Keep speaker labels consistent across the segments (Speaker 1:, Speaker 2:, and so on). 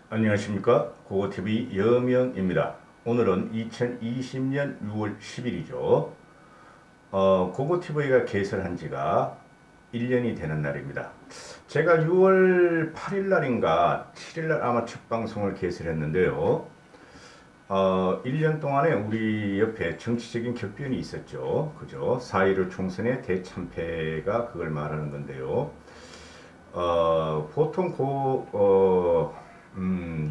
Speaker 1: 안녕하십니까. 고고TV 여명입니다. 오늘은 2020년 6월 10일이죠. 고고TV가 개설한 지가 1년이 되는 날입니다. 제가 6월 8일 날인가 7일 날 아마 첫 방송을 개설했는데요. 1년 동안에 우리 옆에 정치적인 격변이 있었죠. 그죠? 4.15 총선의 대참패가 그걸 말하는 건데요. 보통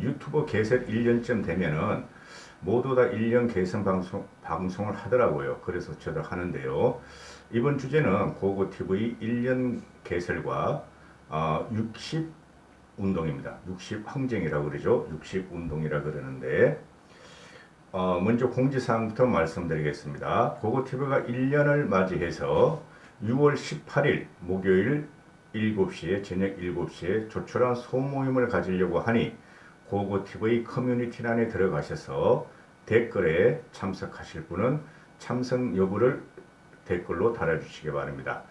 Speaker 1: 유튜브 개설 1년쯤 되면은 모두 다 1년 개선 방송을 하더라고요. 그래서 저도 하는데요. 이번 주제는 고고TV 1년 개설과 60 운동입니다. 60 항쟁이라고 그러죠. 60 운동이라 그러는데, 먼저 공지사항부터 말씀드리겠습니다. 고고TV가 1년을 맞이해서 6월 18일 목요일 7시에 저녁 7시에 조촐한 소모임을 가지려고 하니 고고TV 커뮤니티란에 들어가셔서 댓글에 참석하실 분은 참석 여부를 댓글로 달아주시기 바랍니다.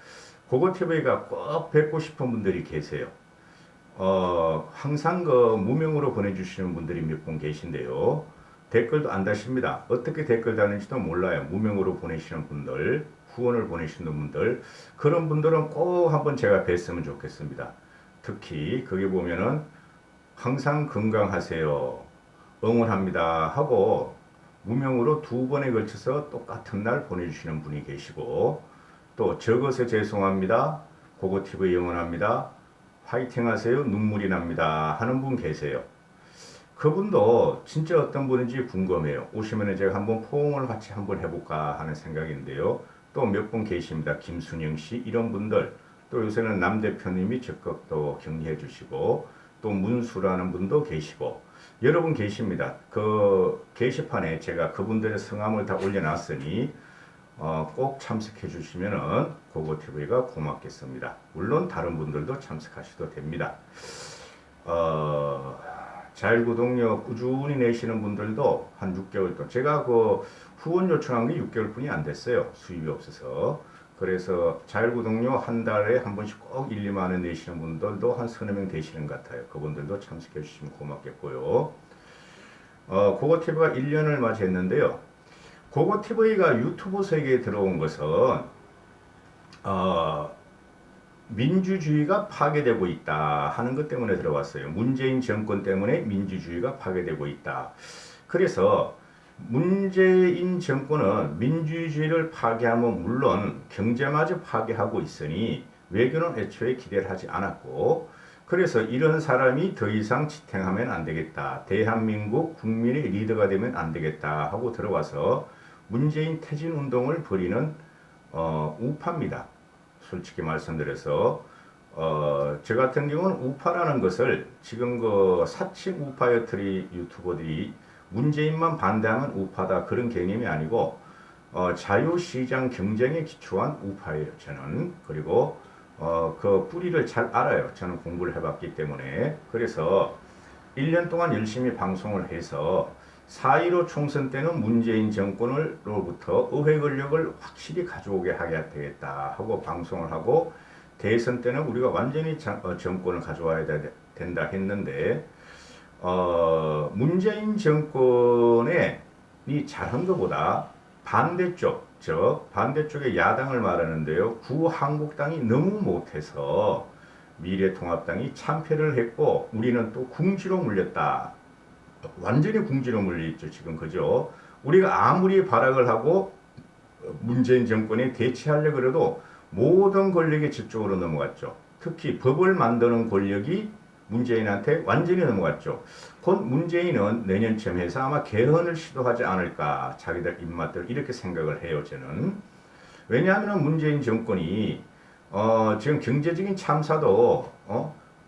Speaker 1: 고고TV가 꼭 뵙고 싶은 분들이 계세요. 항상 무명으로 보내주시는 분들이 몇 분 계신데요. 댓글도 안 다십니다. 어떻게 댓글 다는지도 몰라요. 무명으로 보내시는 분들, 후원을 보내시는 분들, 그런 분들은 꼭 한번 제가 뵀으면 좋겠습니다. 특히 거기 보면은 항상 건강하세요, 응원합니다 하고 무명으로 두 번에 걸쳐서 똑같은 날 보내주시는 분이 계시고, 또 적어서 죄송합니다, 고고TV 응원합니다, 화이팅 하세요, 눈물이 납니다 하는 분 계세요. 그분도 진짜 어떤 분인지 궁금해요. 오시면 제가 한번 포옹을 같이 한번 해볼까 하는 생각인데요. 또 몇 분 계십니다. 김순영 씨, 이런 분들. 또 요새는 남 대표님이 적극 또 격려해 주시고, 또 문수라는 분도 계시고, 여러분 계십니다. 그 게시판에 제가 그분들의 성함을 다 올려놨으니 꼭 참석해 주시면은 고고TV가 고맙겠습니다. 물론 다른 분들도 참석하셔도 됩니다. 자율구독료 꾸준히 내시는 분들도 한 6개월 동안, 제가 후원 요청한 게 6개월 뿐이 안 됐어요. 수입이 없어서. 그래서 자율구독료 한 달에 한 번씩 꼭 1, 2만 원 내시는 분들도 한 서너 명 되시는 것 같아요. 그분들도 참석해 주시면 고맙겠고요. 고고TV가 1년을 맞이했는데요. 고고TV가 유튜브 세계에 들어온 것은 민주주의가 파괴되고 있다 하는 것 때문에 들어왔어요. 문재인 정권 때문에 민주주의가 파괴되고 있다. 그래서 문재인 정권은 민주주의를 파괴하면 물론 경제마저 파괴하고 있으니 외교는 애초에 기대를 하지 않았고, 그래서 이런 사람이 더 이상 지탱하면 안 되겠다, 대한민국 국민의 리더가 되면 안 되겠다 하고 들어와서 문재인 퇴진 운동을 벌이는 우파입니다. 솔직히 말씀드려서 저 같은 경우는 우파라는 것을 지금 사칭 우파여트리 유튜버들이 문재인만 반대하면 우파다 그런 개념이 아니고 자유시장 경쟁에 기초한 우파예요, 저는. 그리고 그 뿌리를 잘 알아요. 저는 공부를 해봤기 때문에. 그래서 1년 동안 열심히 방송을 해서 4.15 총선 때는 문재인 정권으로부터 의회 권력을 확실히 가져오게 하게 되겠다 하고 방송을 하고, 대선 때는 우리가 완전히 정권을 가져와야 된다 했는데, 문재인 정권이 잘한 것보다 반대쪽, 반대쪽의 야당을 말하는데요. 구한국당이 너무 못해서 미래통합당이 참패를 했고 우리는 또 궁지로 물렸다. 완전히 궁지로 물려있죠, 지금. 그죠? 우리가 아무리 발악을 하고 문재인 정권에 대치하려고 해도 모든 권력이 저쪽으로 넘어갔죠. 특히 법을 만드는 권력이 문재인한테 완전히 넘어갔죠. 곧 문재인은 내년쯤 해서 아마 개헌을 시도하지 않을까, 자기들 입맛대로 이렇게 생각을 해요, 저는. 왜냐하면 문재인 정권이 지금 경제적인 참사도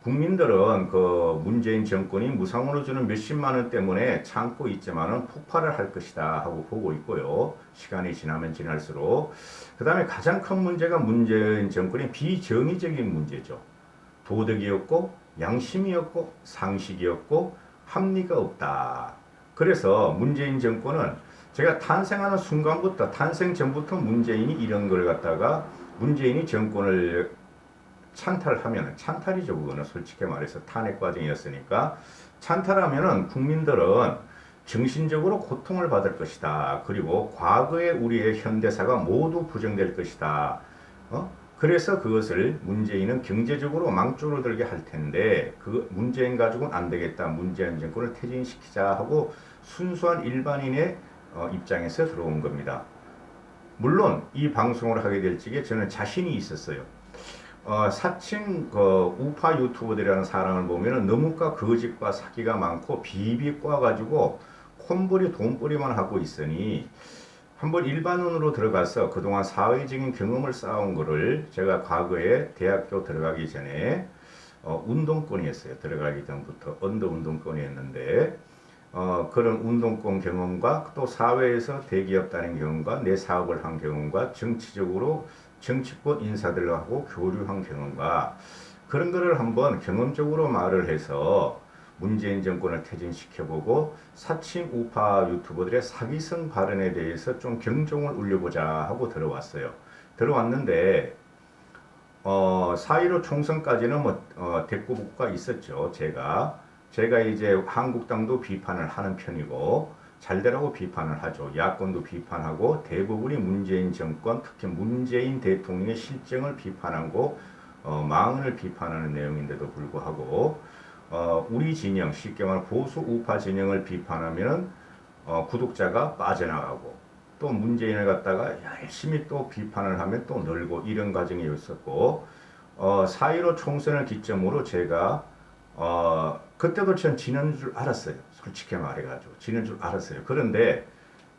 Speaker 1: 국민들은 그 문재인 정권이 무상으로 주는 몇십만 원 때문에 참고 있지만은 폭발을 할 것이다 하고 보고 있고요. 시간이 지나면 지날수록. 그 다음에 가장 큰 문제가 문재인 정권의 비정의적인 문제죠. 도덕이었고 양심이었고 상식이었고 합리가 없다. 그래서 문재인 정권은 제가 탄생하는 순간부터, 탄생 전부터 문재인이 이런 걸 갖다가 문재인이 정권을 찬탈하면은 찬탈이죠. 그거는 솔직히 말해서 탄핵 과정이었으니까 찬탈하면은 국민들은 정신적으로 고통을 받을 것이다. 그리고 과거의 우리의 현대사가 모두 부정될 것이다. 그래서 그것을 문재인은 경제적으로 망조를 들게 할 텐데 그 문재인 가지고는 안 되겠다. 문재인 정권을 퇴진시키자 하고 순수한 일반인의 입장에서 들어온 겁니다. 물론 이 방송을 하게 될 적에 저는 자신이 있었어요. 사칭 우파 유튜버들이라는 사람을 보면은 너무가 거짓과 사기가 많고 비비 꽈가지고 콤벌이 돈벌이만 하고 있으니 한번 일반인으로 들어가서 그동안 사회적인 경험을 쌓아온 거를 제가 과거에 대학교 들어가기 전에 운동권이었어요. 들어가기 전부터 언더 운동권이었는데 그런 운동권 경험과 또 사회에서 대기업 다닌 경험과 내 사업을 한 경험과 정치적으로 정치권 인사들하고 교류한 경험과 그런 거를 한번 경험적으로 말을 해서 문재인 정권을 퇴진시켜보고 사칭 우파 유튜버들의 사기성 발언에 대해서 좀 경종을 울려보자 하고 들어왔어요. 들어왔는데 4.15 총선까지는 대꾸부가 있었죠. 제가 이제 한국당도 비판을 하는 편이고 잘되라고 비판을 하죠. 야권도 비판하고 대부분이 문재인 정권, 특히 문재인 대통령의 실정을 비판하고 망언을 비판하는 내용인데도 불구하고 우리 진영, 쉽게 말하면 보수 우파 진영을 비판하면 구독자가 빠져나가고 또 문재인을 갖다가 열심히 또 비판을 하면 또 늘고 이런 과정이 있었고 4.15 총선을 기점으로 제가 그때도 전 지는 줄 알았어요. 솔직히 말해가지고 지는 줄 알았어요. 그런데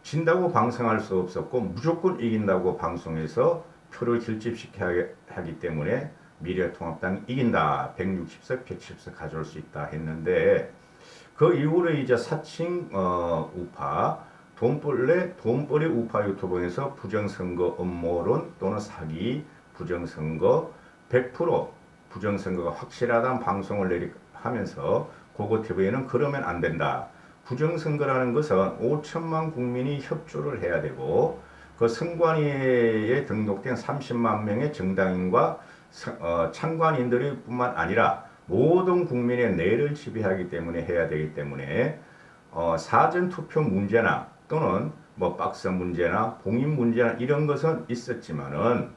Speaker 1: 진다고 방송할 수 없었고 무조건 이긴다고 방송해서 표를 결집시켜야 하기 때문에 미래통합당이 이긴다. 160석, 110석 가져올 수 있다 했는데 그 이후로 이제 사칭 우파 돈벌이 우파 유튜브에서 부정선거 음모론 또는 사기 부정선거 100% 부정선거가 확실하다는 방송을 하면서 고고TV에는 그러면 안 된다. 부정선거라는 것은 5천만 국민이 협조를 해야 되고 그 선관위에 등록된 30만 명의 정당인과 참관인들이 뿐만 아니라 모든 국민의 뇌를 지배하기 때문에 해야 되기 때문에 사전투표 문제나 또는 박스 문제나 봉인 문제나 이런 것은 있었지만은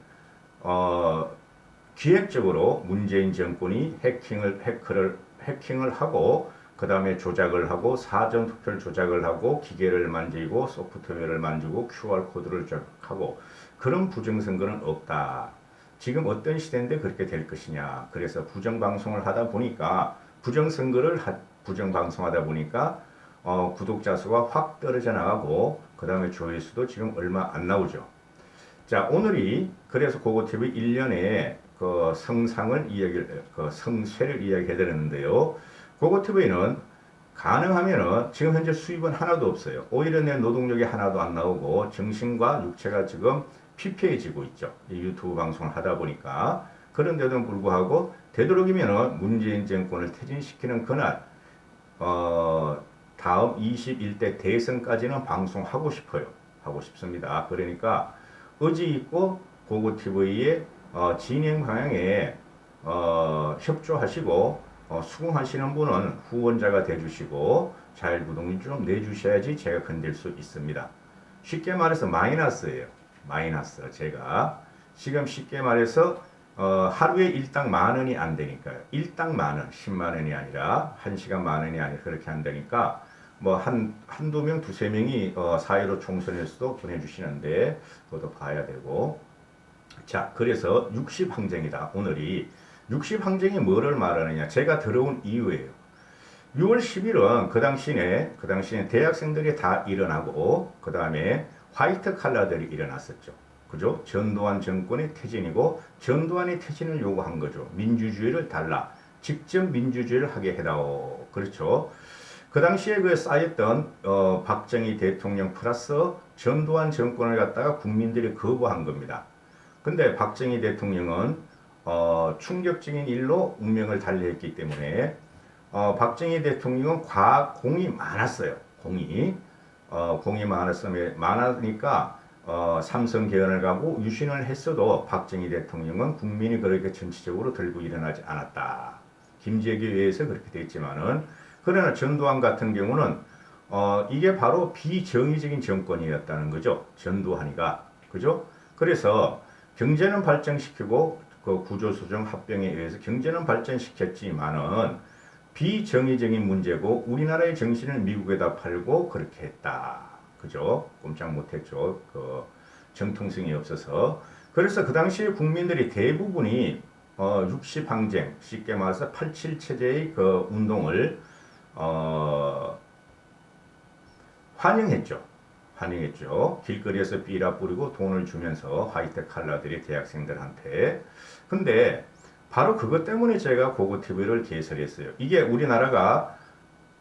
Speaker 1: 기획적으로 문재인 정권이 해킹을 하고 그 다음에 조작을 하고 사전투표를 조작을 하고 기계를 만지고 소프트웨어를 만지고 QR코드를 조작하고 그런 부정선거는 없다. 지금 어떤 시대인데 그렇게 될 것이냐. 그래서 부정방송을 하다 보니까 부정방송하다 보니까 구독자 수가 확 떨어져 나가고 그 다음에 조회수도 지금 얼마 안 나오죠. 자, 오늘이 그래서 고고TV 1년에 그 성쇠를 이야기해 드렸는데요. 고고TV는 가능하면은 지금 현재 수입은 하나도 없어요. 오히려 내 노동력이 하나도 안 나오고 정신과 육체가 지금 피폐해지고 있죠. 이 유튜브 방송을 하다 보니까. 그런데도 불구하고 되도록이면은 문재인 정권을 퇴진시키는 그날 다음 21대 대선까지는 방송하고 싶어요. 하고 싶습니다. 그러니까 의지 있고 고고TV의 진행 방향에 협조하시고 수긍하시는 분은 후원자가 돼주시고 자율구독료 좀 내주셔야지 제가 건들 수 있습니다. 쉽게 말해서 마이너스예요. 마이너스. 제가 지금 쉽게 말해서 하루에 일당 10,000원이 안 되니까요. 일당 10,000원, 10만 원이 아니라 1시간 10,000원이 아니라 그렇게 안 되니까 한두 명, 두세 명이 4.15 총선에서도 보내주시는데 그것도 봐야 되고. 자, 그래서 60항쟁이다. 오늘이 60항쟁이 뭐를 말하느냐. 제가 들어온 이유예요. 6월 10일은 그 당시에 대학생들이 다 일어나고 그 다음에 화이트 칼라들이 일어났었죠. 그죠? 전두환 정권의 퇴진이고 전두환의 퇴진을 요구한 거죠. 민주주의를 달라. 직접 민주주의를 하게 해다오. 그렇죠? 그 당시에 그 쌓였던 박정희 대통령 플러스 전두환 정권을 갖다가 국민들이 거부한 겁니다. 근데 박정희 대통령은 충격적인 일로 운명을 달리했기 때문에 박정희 대통령은 공이 많았어요. 공이 많으니까 삼성 개헌을 가고 유신을 했어도 박정희 대통령은 국민이 그렇게 전체적으로 들고 일어나지 않았다. 김재규에 의해서 그렇게 됐지만은 그러나 전두환 같은 경우는 이게 바로 비정의적인 정권이었다는 거죠. 전두환이가 그죠? 그래서 경제는 발전시키고 그 구조조정 합병에 의해서 경제는 발전시켰지만은 비정의적인 문제고 우리나라의 정신을 미국에다 팔고 그렇게 했다. 그죠? 꼼짝 못했죠. 그 정통성이 없어서. 그래서 그 당시에 국민들이 대부분이 60항쟁, 쉽게 말해서 87체제의 그 운동을 환영했죠. 환영했죠. 길거리에서 삐라 뿌리고 돈을 주면서 하이텍 칼라들이 대학생들한테. 근데 바로 그것 때문에 제가 고고TV를 개설했어요. 이게 우리나라가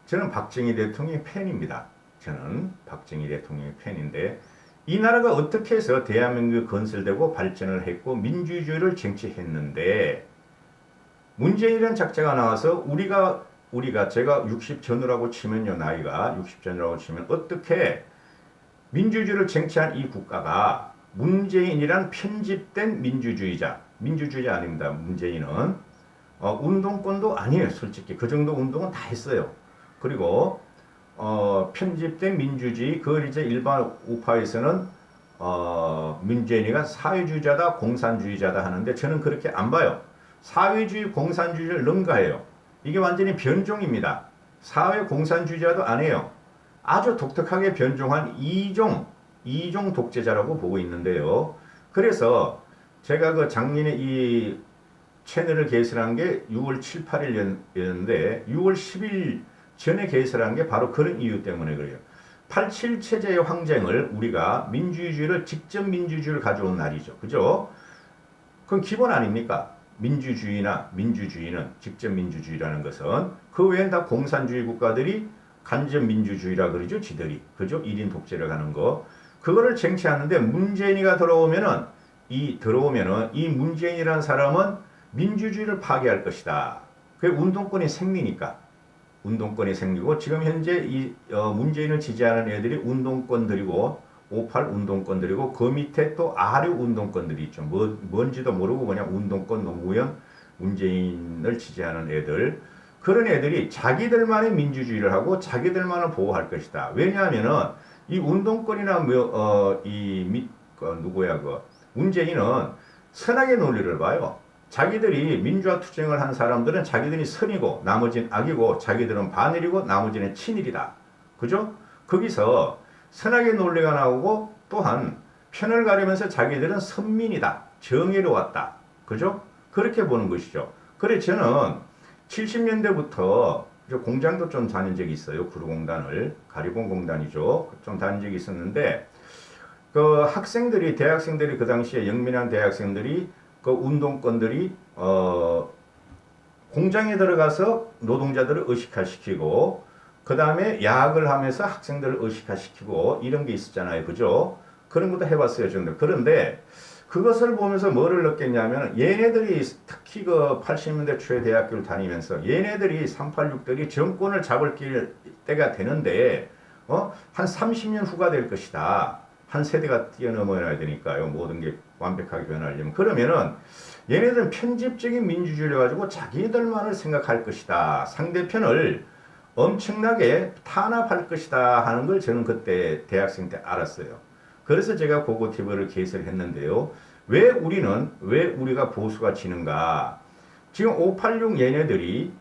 Speaker 1: 저는 박정희 대통령의 팬입니다. 저는 박정희 대통령의 팬인데 이 나라가 어떻게 해서 대한민국이 건설되고 발전을 했고 민주주의를 쟁취했는데 문재인이라는 작자가 나와서 우리가 제가 60 전후라고 치면요, 나이가 60 전후라고 치면 어떻게 민주주의를 쟁취한 이 국가가 문재인이란 편집된 민주주의자 아닙니다. 문재인은 운동권도 아니에요. 솔직히 그 정도 운동은 다 했어요. 그리고 편집된 민주주의, 그걸 이제 일반 우파에서는 문재인이가 사회주의자다, 공산주의자다 하는데 저는 그렇게 안 봐요. 사회주의, 공산주의를 능가해요. 이게 완전히 변종입니다. 사회 공산주의자도 아니에요. 아주 독특하게 변종한 이종 독재자라고 보고 있는데요. 그래서 제가 그 작년에 이 채널을 개설한 게 6월 7, 8일이었는데 6월 10일 전에 개설한 게 바로 그런 이유 때문에 그래요. 87체제의 황쟁을 우리가 직접 민주주의를 가져온 날이죠. 그죠? 그건 기본 아닙니까? 민주주의는 직접 민주주의라는 것은 그 외엔 다 공산주의 국가들이 간접 민주주의라 그러죠. 지들이. 그죠? 1인 독재를 하는 거. 그거를 쟁취하는데 문재인이가 들어오면은 이 문재인이라는 사람은 민주주의를 파괴할 것이다. 그게 운동권이 생리니까. 운동권이 생기고 지금 현재 이 문재인을 지지하는 애들이 운동권들이고 58 운동권들이고 그 밑에 또 아류 운동권들이 있죠. 뭔지도 모르고 그냥 운동권 노무현 문재인을 지지하는 애들. 그런 애들이 자기들만의 민주주의를 하고 자기들만을 보호할 것이다. 왜냐하면은 이 운동권이나 문재인은 선악의 논리를 봐요. 자기들이 민주화 투쟁을 한 사람들은 자기들이 선이고 나머지는 악이고 자기들은 반일이고 나머지는 친일이다. 그죠? 거기서 선악의 논리가 나오고 또한 편을 가리면서 자기들은 선민이다. 정의로웠다. 그죠? 그렇게 보는 것이죠. 그래 저는 70년대부터 공장도 좀 다닌 적이 있어요. 구로공단을. 가리봉공단이죠. 좀 다닌 적이 있었는데 그 대학생들이 그 당시에 영민한 대학생들이 그 운동권들이 공장에 들어가서 노동자들을 의식화시키고 그 다음에 야학을 하면서 학생들을 의식화시키고 이런 게 있었잖아요. 그죠? 그런 것도 해봤어요. 저는. 그런데 그것을 보면서 뭐를 느꼈냐면 얘네들이 특히 그 80년대 초에 대학교를 다니면서 얘네들이 386들이 정권을 잡을 때가 되는데 한 30년 후가 될 것이다. 한 세대가 뛰어넘어야 되니까요. 모든 게 완벽하게 변하려면. 그러면은 얘네들은 편집적인 민주주의를 가지고 자기들만을 생각할 것이다. 상대편을 엄청나게 탄압할 것이다 하는 걸 저는 그때 대학생 때 알았어요. 그래서 제가 고고TV를 개설했는데요. 왜 우리가 보수가 지는가? 지금 586 얘네들이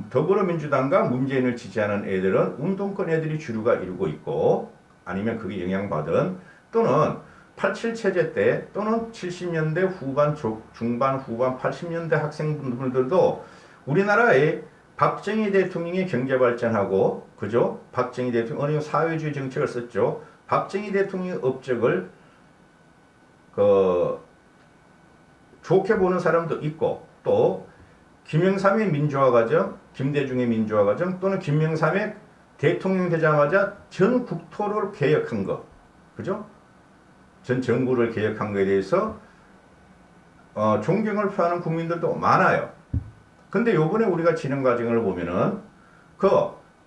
Speaker 1: 더불어민주당과 문재인을 지지하는 애들은 운동권 애들이 주류가 이루고 있고 아니면 그게 영향받은 또는 87체제 때 또는 70년대 후반 중반 후반 80년대 학생분들도 우리나라의 박정희 대통령이 경제발전하고 그죠? 박정희 대통령 어느 사회주의 정책을 썼죠. 박정희 대통령의 업적을 좋게 보는 사람도 있고 또 김영삼의 민주화 과정, 김대중의 민주화 과정 또는 김영삼의 대통령 되자마자 전 국토를 개혁한 거. 그죠? 전 정부를 개혁한 거에 대해서 존경을 표하는 국민들도 많아요. 근데 요번에 우리가 진행 과정을 보면은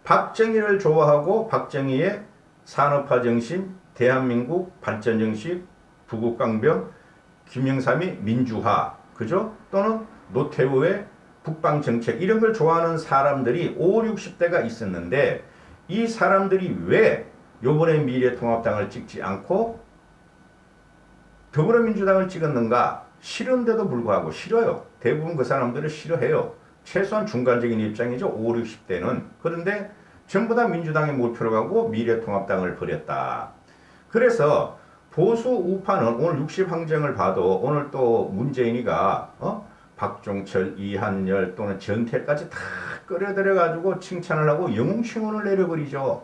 Speaker 1: 박정희를 좋아하고 박정희의 산업화 정신, 대한민국 발전 정신, 부국강병, 김영삼이 민주화, 그죠? 또는 노태우의 북방 정책 이런 걸 좋아하는 사람들이 5, 60대가 있었는데 이 사람들이 왜 요번에 미래통합당을 찍지 않고 더불어민주당을 찍었는가? 싫은데도 불구하고 싫어요. 대부분 그 사람들을 싫어해요. 최소한 중간적인 입장이죠. 5, 60대는. 그런데 전부 다 민주당에 몰표를 가고 미래통합당을 버렸다. 그래서 보수 우파는 오늘 60항쟁을 봐도 오늘 또 문재인이가 박종철, 이한열 또는 전태까지 다 끌어들여가지고 칭찬을 하고 영웅신문을 내려버리죠.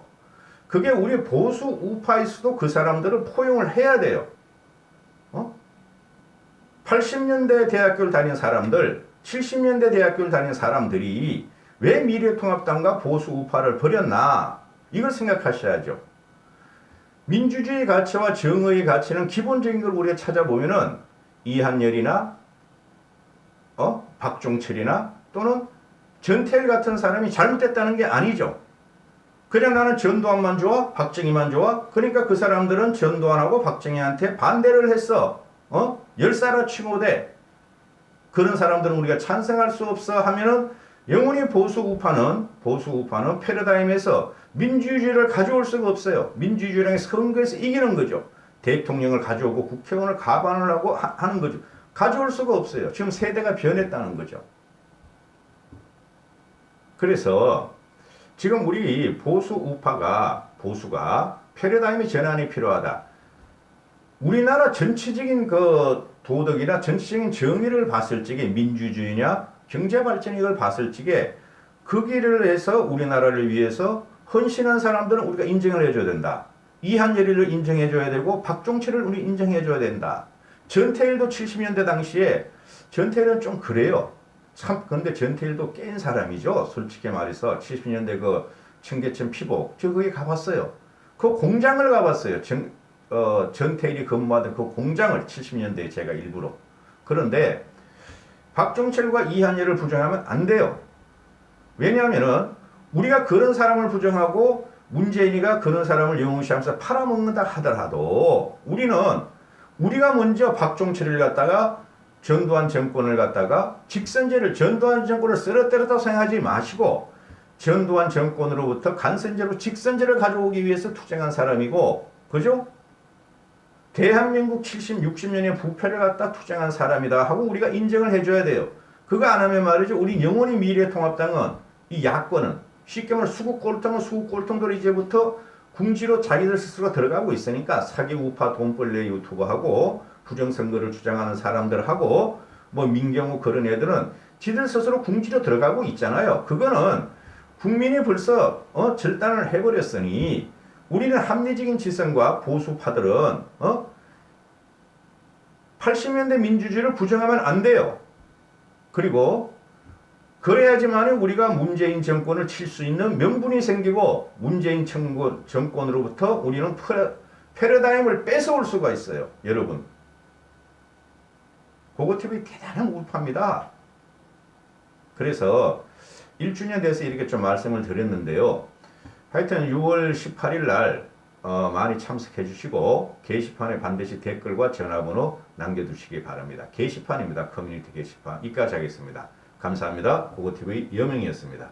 Speaker 1: 그게 우리 보수 우파에서도 그 사람들을 포용을 해야 돼요. 80년대 대학교를 다닌 사람들, 70년대 대학교를 다닌 사람들이 왜 미래통합당과 보수 우파를 버렸나? 이걸 생각하셔야죠. 민주주의 가치와 정의의 가치는 기본적인 걸 우리가 찾아보면은 이한열이나 박종철이나 또는 전태일 같은 사람이 잘못됐다는 게 아니죠. 그냥 나는 전두환만 좋아, 박정희만 좋아. 그러니까 그 사람들은 전두환하고 박정희한테 반대를 했어. 열사로 돼. 그런 사람들은 우리가 찬성할 수 없어 하면은 영원히 보수 우파는 패러다임에서 민주주의를 가져올 수가 없어요. 민주주의랑 선거에서 이기는 거죠. 대통령을 가져오고 국회의원을 가반을 하고 하는 거죠. 가져올 수가 없어요. 지금 세대가 변했다는 거죠. 그래서 지금 우리 보수가 패러다임의 전환이 필요하다. 우리나라 전체적인 그 도덕이나 전체적인 정의를 봤을 적에 민주주의냐 경제발전 이걸 봤을 적에 그 길을 해서 우리나라를 위해서 헌신한 사람들은 우리가 인정을 해줘야 된다. 이한열이를 인정해줘야 되고 박종철을 우리 인정해줘야 된다. 전태일도 70년대 당시에 전태일은 좀 그래요. 참 근데 전태일도 깬 사람이죠. 솔직히 말해서 70년대 그 청계천 피복 저 거기 가봤어요. 그 공장을 가봤어요. 전태일이 근무하던 그 공장을 70년대에 제가 일부러. 그런데 박종철과 이한열을 부정하면 안 돼요. 왜냐하면은 우리가 그런 사람을 부정하고 문재인이가 그런 사람을 영웅시하면서 팔아먹는다 하더라도 우리가 먼저 박종철을 갖다가 전두환 정권을 갖다가 전두환 정권을 쓰러뜨렸다고 생각하지 마시고 전두환 정권으로부터 간선제로 직선제를 가져오기 위해서 투쟁한 사람이고 그죠? 대한민국 70, 60년의 부패를 갖다 투쟁한 사람이다 하고 우리가 인정을 해줘야 돼요. 그거 안 하면 말이죠. 우리 영원히 미래통합당은 이 야권은 쉽게 말해 수국골통들 이제부터 궁지로 자기들 스스로가 들어가고 있으니까 사기 우파 돈벌레 유튜버하고 부정선거를 주장하는 사람들하고 뭐 민경우 그런 애들은 지들 스스로 궁지로 들어가고 있잖아요. 그거는 국민이 벌써 절단을 해버렸으니 우리는 합리적인 지성과 보수파들은 80년대 민주주의를 부정하면 안 돼요. 그리고 그래야지만 우리가 문재인 정권을 칠 수 있는 명분이 생기고 문재인 정권으로부터 우리는 패러다임을 뺏어올 수가 있어요. 여러분. 고고TV 대단한 우파입니다. 그래서 1주년 돼서 이렇게 좀 말씀을 드렸는데요. 하여튼 6월 18일 날 많이 참석해 주시고 게시판에 반드시 댓글과 전화번호 남겨두시기 바랍니다. 게시판입니다. 커뮤니티 게시판. 이까지 하겠습니다. 감사합니다. 고고TV 여명이었습니다.